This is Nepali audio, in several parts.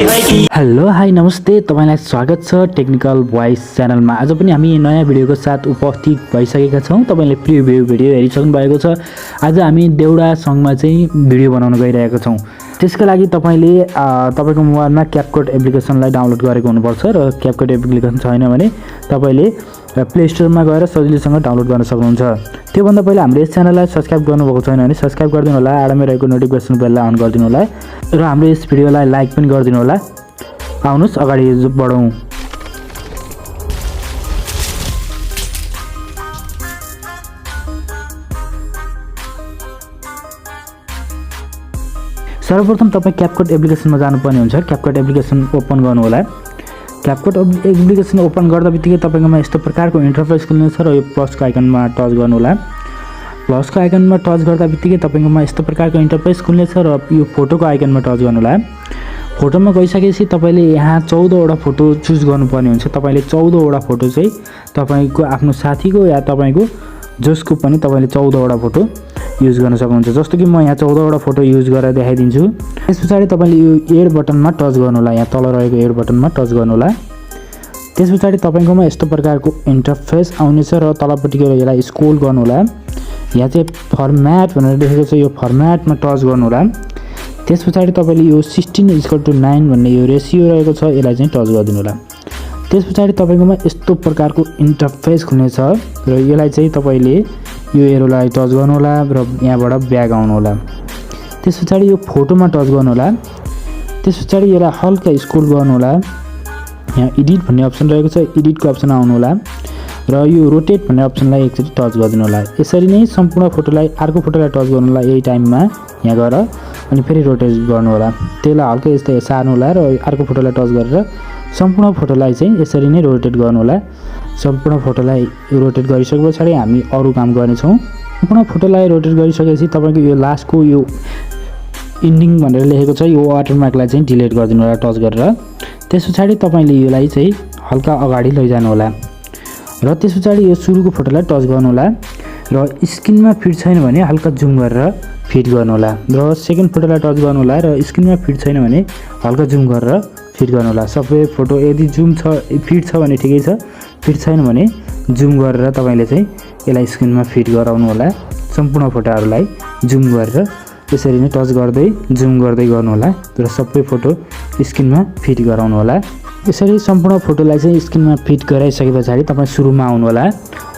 हेलो हाई नमस्ते, तपाईलाई स्वागत छ टेक्निकल भोइस च्यानलमा। आज पनि हामी नयाँ भिडियोको साथ उपस्थित भइसकेका छौँ। तपाईले प्रिभ्यू भिडियो हेरिसक्नु भएको छ। आज हामी देउडा सङमा चाहिँ भिडियो बनाउन गइरहेका छौँ। त्यसको लागि तपाईले तपाईको मोबाइलमा CapCut एप्लिकेसनलाई डाउनलोड गरेको हुनुपर्छ र CapCut एप्लिकेसन छैन भने तपाईले प्ले स्टोरमा गएर सजिलैसँग डाउनलोड गर्न सक्नुहुन्छ। त्योभन्दा पहिला हाम्रो यस च्यानललाई सब्स्क्राइब गर्नुभएको छैन भने सब्स्क्राइब गरिदिनु होला, आडमै रहेको नोटिफिकेसन बेललाई अन गरिदिनु होला र हाम्रो यस भिडियोलाई लाइक पनि गरिदिनु होला। आउनुस् अगाडि बढौँ। सर्वप्रथम तपाईं CapCut एप्लिकेसनमा जानुपर्ने हुन्छ। CapCut एप्लिकेसन ओपन गर्नु होला। CapCut एप्लिकेसन ओपन गर्दाबित्तिकै तपाईकोमा यस्तो प्रकारको इन्टरफेस खुल्नेछ र यो प्लसको आइकनमा टच गर्नु होला। प्लसको आइकनमा टच गर्दाबित्तिकै तपाईकोमा यस्तो प्रकारको इन्टरफेस खुल्नेछ र यो फोटोको आइकनमा टच गर्नु होला। फोटोमा गइसकेपछि तपाईले यहाँ 14 वटा फोटो चुज गर्नुपर्ने हुन्छ। तपाईले 14 वटा फोटो चाहिँ तपाईको आफ्नो साथीको या तपाईको जसको पनि तपाईले 14 वटा फोटो युज गर्न सक्नुहुन्छ। जस्तो कि म यहाँ 14 वटा फोटो युज गरेर देखाइदिन्छु। त्यसपछि तपाईले यो एड बटनमा टच गर्नु होला। यहाँ तल रहेको एड बटनमा टच गर्नु होला। त्यसपछि तपाईकोमा यस्तो प्रकारको इन्टरफेस आउनेछ र तलपट्टिको यसलाई स्क्रोल गर्नु होला। यहाँ चाहिँ फर्म्याट भनेर लेखेको छ, यो फर्म्याटमा टच गर्नु होला। त्यसपछि तपाईले यो 16:9 भन्ने यो रेसियो रहेको छ, यसलाई चाहिँ टच गरिदिनु होला। त्यसपछि तपाईकोमा यस्तो प्रकारको इन्टरफेस खुल्नेछ र यसलाई चाहिँ तपाईले यो एरोलाई टच गर्नु होला र यहाँबाट ब्याक आउनु होला। त्यसपछि यो फोटोमा टच गर्नु होला। त्यसपछि यसलाई हल्का स्क्रोल गर्नु होला। यहाँ एडिट भन्ने अप्सन रहेको छ, एडिटको अप्सन आउनु होला र यो रोटेट भन्ने अप्सनलाई एकचोटि टच गरिदिनु होला। यसरी नै सम्पूर्ण फोटोलाई अर्को फोटोलाई टच गर्नु होला यही टाइममा यहाँ गएर अनि फेरि रोटेट गर्नु होला। त्यसलाई हल्का यस्तै सार्नु होला र अर्को फोटोलाई टच गरेर सम्पूर्ण फोटोलाई चाहिँ यसरी नै रोटेट गर्नु होला। सम्पूर्ण फोटोलाई रोटेट गरिसके पछाडि हामी अरू काम गर्नेछौँ। सम्पूर्ण फोटोलाई रोटेट गरिसकेपछि तपाईको यो लास्टको यो इन्डिङ भनेर लेखेको छ, यो वाटरमार्कलाई चाहिँ डिलिट गरिदिनु होला टच गरेर। त्यसपछि तपाईले यसलाई चाहिँ हल्का अगाडि लैजानु होला र त्यसपछि यो सुरुको फोटोलाई टच गर्नु होला र स्क्रिनमा फिट छैन भने हल्का जुम गरेर फिट गर्नु होला र सेकेन्ड फोटोलाई टच गर्नु होला र स्क्रिनमा फिट छैन भने हल्का जुम गरेर फिट गर्नु होला। सबै फोटो यदि जुम छ फिट छ भने ठिकै छ, फिट छैन भने जुम गरेर तपाईले चाहिँ यसलाई स्क्रिनमा फिट गराउनु होला। सम्पूर्ण फोटोहरूलाई जुम गरेर यसरी नै टच गर्दै जुम गर्दै गर्नु होला र सबै फोटो स्क्रिनमा फिट गराउनु होला। यसरी सम्पूर्ण फोटोलाई चाहिँ स्क्रिनमा फिट गराइसके पछाडि तपाईँ सुरुमा आउनु होला।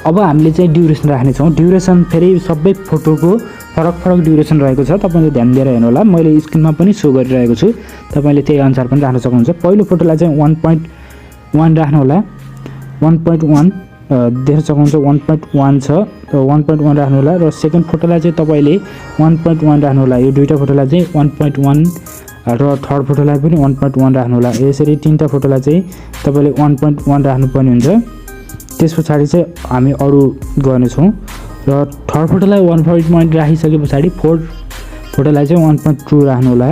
अब हामीले चाहिँ ड्युरेसन राख्नेछौँ। ड्युरेसन फेरि सबै फोटोको फरक फरक ड्युरेसन रहेको छ, तपाईले ध्यान दिएर हेर्नु होला। मैले स्क्रिनमा पनि सो गरिरहेको छु, तपाईले त्यही अनुसार पनि राख्न सक्नुहुन्छ। पहिलो फोटोलाई चाहिँ 1.1 राख्नु होला। 1.1 देख्न सक्नुहुन्छ 1.1 छ, 1.1 राख्नु होला र सेकेन्ड फोटोलाई चाहिँ तपाईले 1.1 राख्नु होला। यो दुईटा फोटोलाई चाहिँ 1.1 र थर्ड फोटोलाई पनि 1.1 राख्नु होला। यसरी तीनटा फोटोलाई चाहिँ तपाईले 1.1 राख्नुपर्ने हुन्छ। त्यसपछि चाहिँ हामी अरू गर्नेछौँ र थर्ड फोटोलाई 1.1 राखिसके पछाडि फोर्थ फोटोलाई चाहिँ 1.2 राख्नु होला।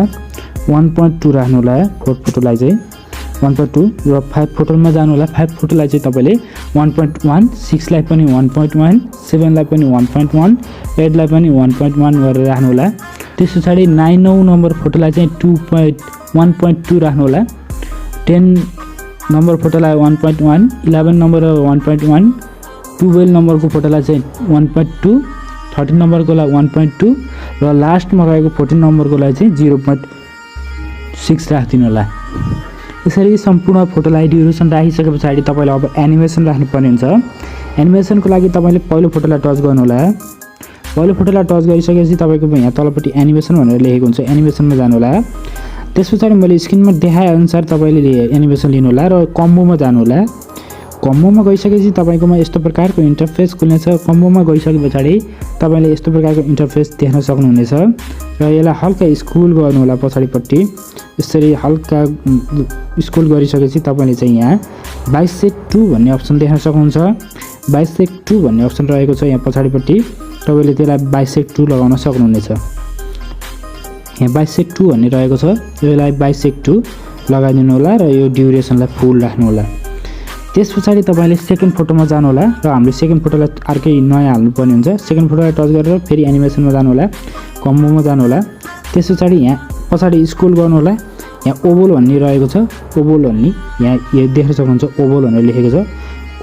1.2 राख्नु होला फोर्थ फोटोलाई चाहिँ 1.2 र 5 फोटोमा जानु होला। 5 फोटोलाई चाहिँ तपाईले 1.1, 6 लाई पनि 1.1, 7 लाई पनि 1.1, 8 लाई पनि 1.1 गरेर राख्नु होला। त्यसपछि 9 नम्बर फोटोलाई चाहिँ 1.2 राख्नु होला। 10 नम्बर फोटोलाई 1.1, 11 नम्बर 1.1, 12 नम्बरको फोटोलाई चाहिँ 1.2, 13 नम्बरकोलाई 1.2 र लास्टमा रहेको 14 नम्बरकोलाई चाहिँ 0.6 राखिदिनु होला। यसरी सम्पूर्ण फोटोलाई ड्युरेसन राखिसके पछाडि तपाईले अब एनिमेसन राख्नुपर्ने हुन्छ। एनिमेसनको लागि तपाईले पहिलो फोटोलाई टच गर्नु होला। पहिलो फोटोलाई टच गरिसकेपछि तपाईको यहाँ तलपट्टि एनिमेसन भनेर लेखेको हुन्छ, एनिमेसनमा जानु होला। त्यसपछि मैले स्क्रिनमा देखाए अनुसार तपाईले एनिमेसन लिनु होला र कम्बोमा जानु होला। कम्बोमा गइसकेपछि तपाईकोमा यस्तो प्रकारको इन्टरफेस खुल्नेछ। कम्बोमा गइसके पछाडि तपाईले यस्तो प्रकारको इन्टरफेस देख्न सक्नुहुनेछ र यसलाई हल्का स्क्रोल गर्नु होला पछाडिपट्टि। यसरी हल्का स्क्रोल गरिसकेपछि तपाईले चाहिँ यहाँ बाइसेक्ट 2 भन्ने अप्सन देख्न सक्नुहुन्छ। बाइसेक्ट 2 भन्ने अप्सन रहेको छ यहाँ पछाडिपट्टि, तपाईले त्यसलाई बाइसेक्ट 2 लगाउन सक्नुहुनेछ। यहाँ बाइसेक्ट 2 भन्ने रहेको छ, यसलाई बाइसेक्ट 2 लगाइदिनु होला र यो ड्युरेसनलाई फुल राख्नु होला। त्यसपछि तपाईले सेकेन्ड फोटोमा जानु होला र हामीले सेकेन्ड फोटोलाई अर्कै नयाँ हाल्नुपर्ने हुन्छ। सेकेन्ड फोटोलाई टच गरेर फेरि एनिमेसनमा जानु होला, कम्बोमा जानु होला। त्यसपछि यहाँ पछाडि स्क्रोल गर्नु होला। यहाँ ओभल भन्ने रहेको छ, ओभल भन्ने यहाँ यो देख्न सक्नुहुन्छ ओभल भनेर लेखेको छ।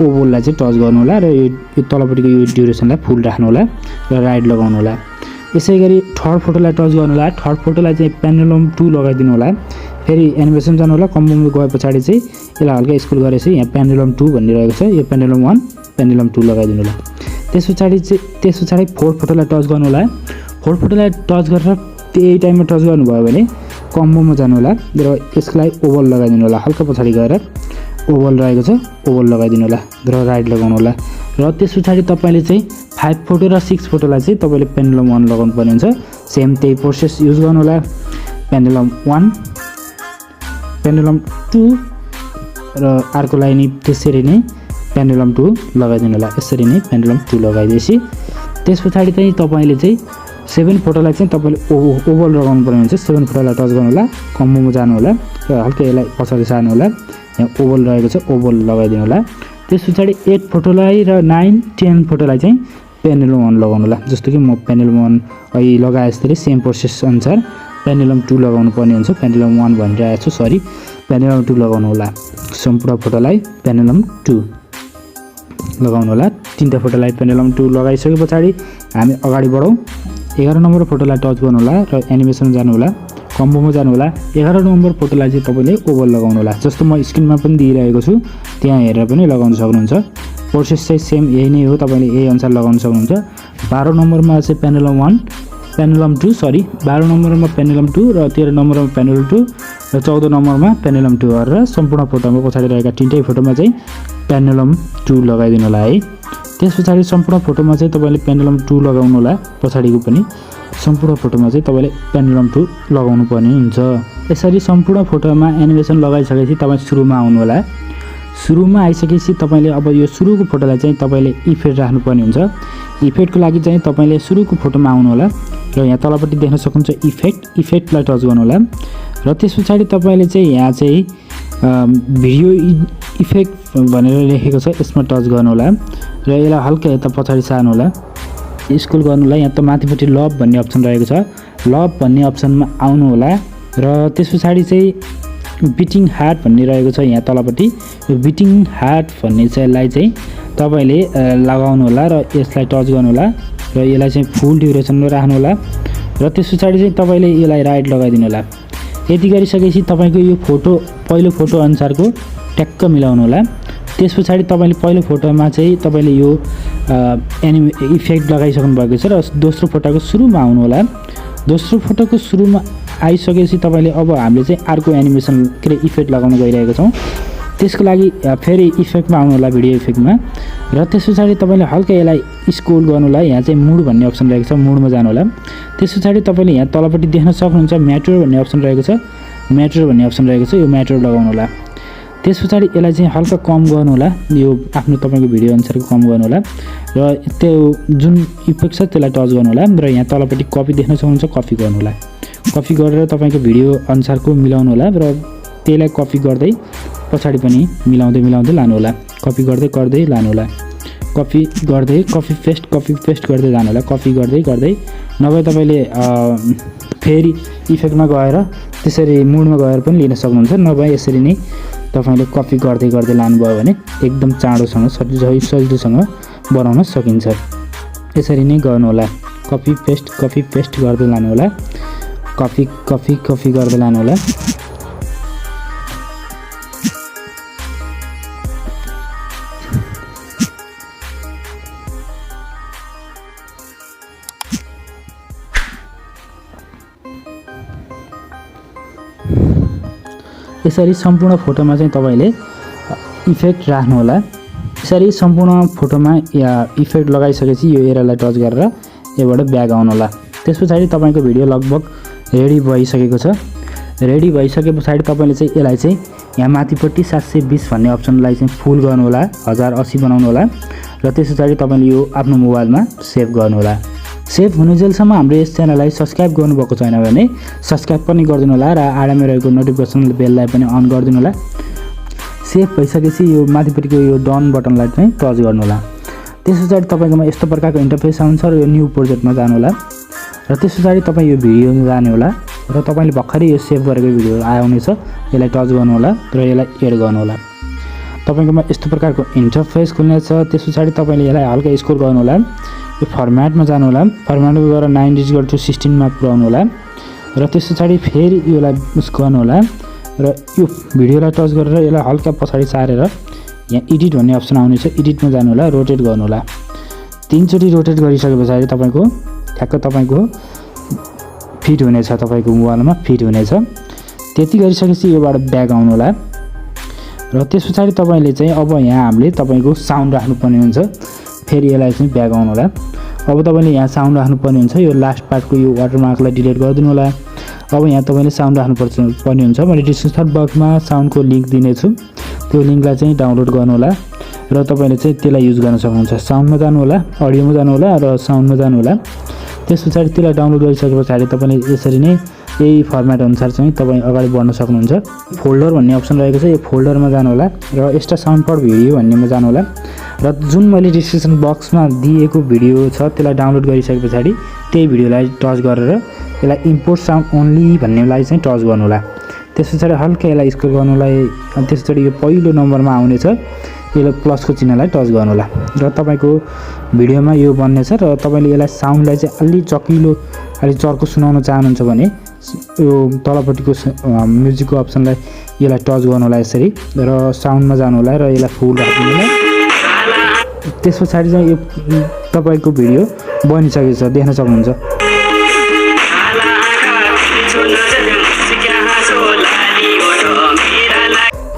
ओभललाई चाहिँ टच गर्नु होला र यो तलपट्टिको यो ड्युरेसनलाई फुल राख्नु होला र राइट लगाउनु होला। यसै गरी थर्ड फोटोलाई टच गर्नु होला। थर्ड फोटोलाई चाहिँ पेन्डुलम 2 लगाइदिनु होला। फेरि एनिमेसन जानु होला। कम्पोमा गए पछाडि चाहिँ यसलाई हल्का स्क्रोल गरेपछि यहाँ पेन्डुलम 2 भन्ने रहेको छ, यो पेन्डुलम 1 पेन्डुलम 2 लगाइदिनु होला। त्यस पछाडि फोर्थ फोटोलाई टच गर्नु होला। फोर्थ फोटोलाई टच गरेर त्यही टाइममा टच गर्नुभयो भने कम्बोमा जानु होला र यसलाई ओभल लगाइदिनु होला। हल्का पछाडि गएर ओभल रहेको छ, ओभल लगाइदिनु होला र राइट लगाउनु होला। र त्यस पछाडि तपाईँले चाहिँ 5 फोटो र 6 फोटोलाई चाहिँ तपाईँले पेन्डुलम 1 लगाउनु पर्ने हुन्छ। सेम त्यही प्रोसेस युज गर्नु होला। पेन्डुलम 1 पेन्डुलम 2 र अर्कोलाई नि त्यसरी नै पेन्डुलम 2 लगाइदिनु होला। यसरी नै पेन्डुलम 2 लगाइदिएपछि त्यस पछाडि चाहिँ तपाईँले चाहिँ 7 फोटोलाई चाहिँ तपाईँले ओभल लगाउनु पर्ने हुन्छ। 7 फोटोलाई टच गर्नु होला, कम्बोमा जानु होला र हल्का यसलाई पछाडि सार्नु होला। यहाँ ओभल रहेको छ, ओभल लगाइदिनु होला। त्यस पछाडि 8 फोटोलाई र 9, 10 फोटोलाई चाहिँ पेन्डुलम 1 लगाउनु होला। जस्तो कि म पेन्डुलम 1 अहिले लगाए जस्तै सेम प्रोसेस अनुसार पेन्डुलम 2 लगाउनु पर्ने हुन्छ। पेन्डुलम 1 भनिरहेको छु, सरी पेन्डुलम 2 लगाउनु होला। सम्पूर्ण फोटोलाई पेन्डुलम 2 लगाउनु होला। 3टा फोटोलाई पेन्डुलम 2 लगाइसके पछाडि हामी अगाडि बढौँ। 11 नम्बर फोटोलाई टच गर्नु होला र एनिमेसन जानु होला, कम्बोमा जानु होला। 11 नम्बर फोटोलाई चाहिँ तपाईँले ओभल लगाउनु होला। जस्तो म स्क्रिनमा पनि दिइरहेको छु, त्यहाँ हेरेर पनि लगाउन सक्नुहुन्छ। प्रोसेस चाहिँ सेम यही नै हो, तपाईँले यही अनुसार लगाउन सक्नुहुन्छ। 12 नम्बरमा चाहिँ पेन्डुलम 1 पेन्डुलम 2 सरी 12 नम्बरमा पेन्डुलम 2 र 13 नम्बरमा पेन्डुलम 2 र 14 नम्बरमा पेन्डुलम 2 गरेर सम्पूर्ण फोटोमा पछाडि रहेका 3टै फोटोमा चाहिँ पेन्डुलम 2 लगाइदिनु होला है। त्यस पछाडि सम्पूर्ण फोटोमा चाहिँ तपाईँले पेन्डुलम 2 लगाउनु होला। पछाडिको पनि सम्पूर्ण फोटोमा चाहिँ तपाईँले पेन्डुलम 2 लगाउनु पर्ने हुन्छ। यसरी सम्पूर्ण फोटोमा एनिमेसन लगाइसकेपछि तपाईँ सुरुमा आउनु होला। सुरुमा आइसकेपछि तपाईँले अब यो सुरुको फोटोलाई चाहिँ तपाईँले इफेक्ट राख्नुपर्ने हुन्छ। इफेक्टको लागि चाहिँ तपाईँले सुरुको फोटोमा आउनु होला र यहाँ तलपट्टि देख्न सक्नुहुन्छ इफेक्टलाई टच गर्नु होला र त्यस पछाडि तपाईँले चाहिँ यहाँ चाहिँ भिडियो इफेक्ट भनेर लेखेको छ, यसमा टच गर्नु होला र यसलाई हल्का यता पछाडि सार्नु होला, स्क्रोल गर्नु होला। यहाँ त माथिपट्टि लभ भन्ने अप्सन रहेको छ, लभ भन्ने अप्सनमा आउनु होला र त्यस पछाडि चाहिँ बिटिङ हार्ट भन्ने रहेको छ यहाँ तलपट्टि। यो बिटिङ हार्ट भन्ने चाहिँलाई चाहिँ तपाईँले लगाउनु होला र यसलाई टच गर्नु होला र यसलाई चाहिँ फुल ड्युरेसनमा राख्नु होला र त्यस पछाडि चाहिँ तपाईँले यसलाई राइट लगाइदिनु होला। यति गरिसकेपछि तपाईँको यो फोटो पहिलो फोटो अनुसारको ट्याक्क मिलाउनु होला। त्यस पछाडि तपाईँले पहिलो फोटोमा चाहिँ तपाईँले यो इफेक्ट लगाइसक्नु भएको छ र दोस्रो फोटोको सुरुमा आउनु होला। दोस्रो फोटोको सुरुमा आइसकेपछि तपाईँले अब हामीले चाहिँ अर्को एनिमेसन के अरे इफेक्ट लगाउन गइरहेको छौँ। त्यसको लागि फेरि इफेक्टमा आउनु होला, भिडियो इफेक्टमा र त्यस पछाडि तपाईँले हल्का यसलाई स्क्रोल गर्नु होला। यहाँ चाहिँ मुड भन्ने अप्सन रहेको छ, मुडमा जानु होला। त्यस पछाडि तपाईँले यहाँ तलपट्टि देख्न सक्नुहुन्छ म्याटर भन्ने अप्सन रहेको छ, म्याटर भन्ने अप्सन रहेको छ, यो म्याटर लगाउनु होला। त्यस पछाडि यसलाई चाहिँ हल्का कम गर्नु होला, यो आफ्नो तपाईँको भिडियो अनुसारको कम गर्नु होला र त्यो जुन इफेक्ट छ त्यसलाई टच गर्नु होला र यहाँ तलपट्टि कपी देख्न सक्नुहुन्छ, कपी गर्नु होला। कपी गरेर तपाईँको भिडियो अनुसारको मिलाउनु होला र त्यसलाई कपी गर्दै पछाडि पनि मिलाउँदै लानु होला, कपी गर्दै लानु होला, कपी पेस्ट गर्दै जानु होला, कपी गर्दै नभए तपाईँले फेरि इफेक्टमा गएर त्यसरी मुडमा गएर पनि लिन सक्नुहुन्छ। नभए यसरी नै तपाईँले कपी गर्दै लानुभयो भने एकदम चाँडोसँग सजिलोसँग बनाउन सकिन्छ। यसरी नै गर्नु होला, कपी पेस्ट गर्दै लानु होला, कपी गर्दै लानु होला। यसरी सम्पूर्ण फोटोमा चाहिँ तपाईँले इफेक्ट राख्नु होला। यसरी सम्पूर्ण फोटोमा इफेक्ट लगाइसकेपछि यो एरोलाई टच गरेर यहाँबाट ब्याक आउनु होला। त्यस पछाडि तपाईँको भिडियो लगभग रेडी भइसकेको छ। रेडी भइसके पछाडि तपाईँले चाहिँ यसलाई चाहिँ यहाँ माथिपट्टि 720 भन्ने अप्सनलाई चाहिँ फुल गर्नु होला, 1080 बनाउनु होला र त्यस पछाडि तपाईँले यो आफ्नो मोबाइलमा सेभ गर्नु होला। सेभ हुनुजेलसम्म हाम्रो यस च्यानललाई सब्सक्राइब गर्नुभएको छैन भने सब्सक्राइब पनि गरिदिनु होला र आडामै रहेको नोटिफिकेसन बेललाई पनि अन गरिदिनु होला। सेभ भइसकेपछि यो माथिपट्टिको यो डन बटनलाई चाहिँ टच गर्नु होला। त्यस पछाडि तपाईँकोमा यस्तो प्रकारको इन्टरफेस आउँछ र यो न्यू प्रोजेक्टमा जानु होला र त्यस पछाडि तपाईँ यो भिडियोमा जानु होला र तपाईले भर्खरै यो सेभ गरेको भिडियो आउनेछ यसलाई टच गर्नु होला र यसलाई एड गर्नु होला। तपाईकोमा यस्तो प्रकारको इन्टरफेस खुल्नेछ। त्यसपछि तपाईले यसलाई हल्का स्क्रोल गर्नु होला। यो फर्म्याटमा जानु होला। फर्म्याटमा गएर 9 डिजिट टु 16 मा पुर्याउनु होला र त्यसपछि फेरि यसलाई उस गर्नु होला र यो भिडियोलाई टच गरेर यसलाई हल्का पछाडी सारेर यहाँ एडिट भन्ने अप्सन आउनेछ। एडिटमा जानु होला, रोटेट गर्नु होला। 3 चोटी रोटेट गरिसकेपछि तपाईको ठ्याक्क तपाईको फिट हुनेछ, तपाईको मोबाइलमा फिट हुनेछ। त्यति गरिसकेपछि योबाट ब्याक आउनु होला र त्यसपछि तपाईले चाहिँ अब यहाँ हामीले तपाईको साउन्ड राख्नुपर्ने हुन्छ। फेरि यसलाई चाहिँ ब्याक आउनु होला। अब तपाईले यहाँ साउन्ड राख्नुपर्ने हुन्छ। यो लास्ट पार्टको यो वाटरमार्कलाई डिलिट गरिदिनु होला। अब यहाँ तपाईले साउन्ड राख्नुपर्ने हुन्छ। मैले डिस्क्रिप्सन बक्समा साउन्डको लिंक दिनेछु। त्यो लिंकलाई चाहिँ डाउनलोड गर्नु होला र तपाईले चाहिँ त्यसलाई युज गर्न सक्नुहुन्छ। साउन्डमा जानु होला, अडियोमा जानु होला र साउन्डमा जानु होला। त्यसपछि त्यसलाई डाउनलोड गरिसकेपछि तपाईले यसरी नै यही फर्म्याट अनुसार चाहिँ तपाई अगाडि बढ्न सक्नुहुन्छ। फोल्डर भन्ने अप्सन रहेको छ, यो फोल्डरमा जानु होला र एक्स्ट्रा साउन्ड फर भिडियो भन्नेमा जानु होला र जुन मैले डिस्क्रिप्सन बक्समा दिएको भिडियो छ त्यसलाई डाउनलोड गरिसकेपछि त्यही भिडियोलाई टच गरेर यसलाई इम्पोर्ट साउन्ड ओन्ली भन्नेलाई चाहिँ टच गर्नु होला। त्यसपछि हल्का यसलाई स्क्रोल गर्नुलाई अनि त्यसपछि यो पहिलो नम्बरमा आउनेछ यसलाई प्लसको चिन्हलाई टच गर्नु होला र तपाईको भिडियोमा यो बन्नेछ र तपाईले यसलाई साउन्डलाई चाहिँ अलि चकिलो अलि चर्को सुनाउन चाहनुहुन्छ भने यो तलपट्टिको म्युजिकको अप्सनलाई यसलाई टच गर्नु होला यसरी र साउन्डमा जानु होला र यसलाई फुल राख्नु होला। त्यसपछि चाहिँ यो तपाईको भिडियो बनिसकेको छ, देख्न सक्नुहुन्छ।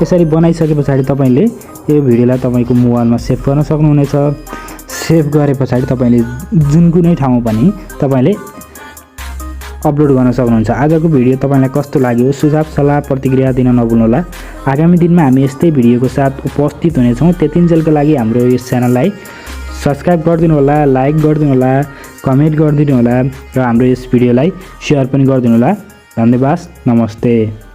यसरी बनाइसकेपछि तपाईले यो भिडियोलाई तपाईको मोबाइलमा सेभ गर्न सक्नुहुनेछ। सेभ गरेपछि तपाईले जुन कुनै ठाउँमा पनि तपाईले अपलोड गर्न सक्नुहुन्छ। आजको भिडियो तपाईलाई कस्तो लाग्यो? सुझाव सल्लाह प्रतिक्रिया दिन नभुल्नुहोला। आगामी दिनमा हामी यस्तै भिडियोको साथ उपस्थित हुनेछौँ। त्यतिन्जेलको लागि हाम्रो यस च्यानललाई सब्स्क्राइब गरिदिनु होला, लाइक गरिदिनु होला, कमेन्ट गरिदिनु होला र हाम्रो यस भिडियोलाई शेयर पनि गरिदिनु होला। धन्यवाद। नमस्ते।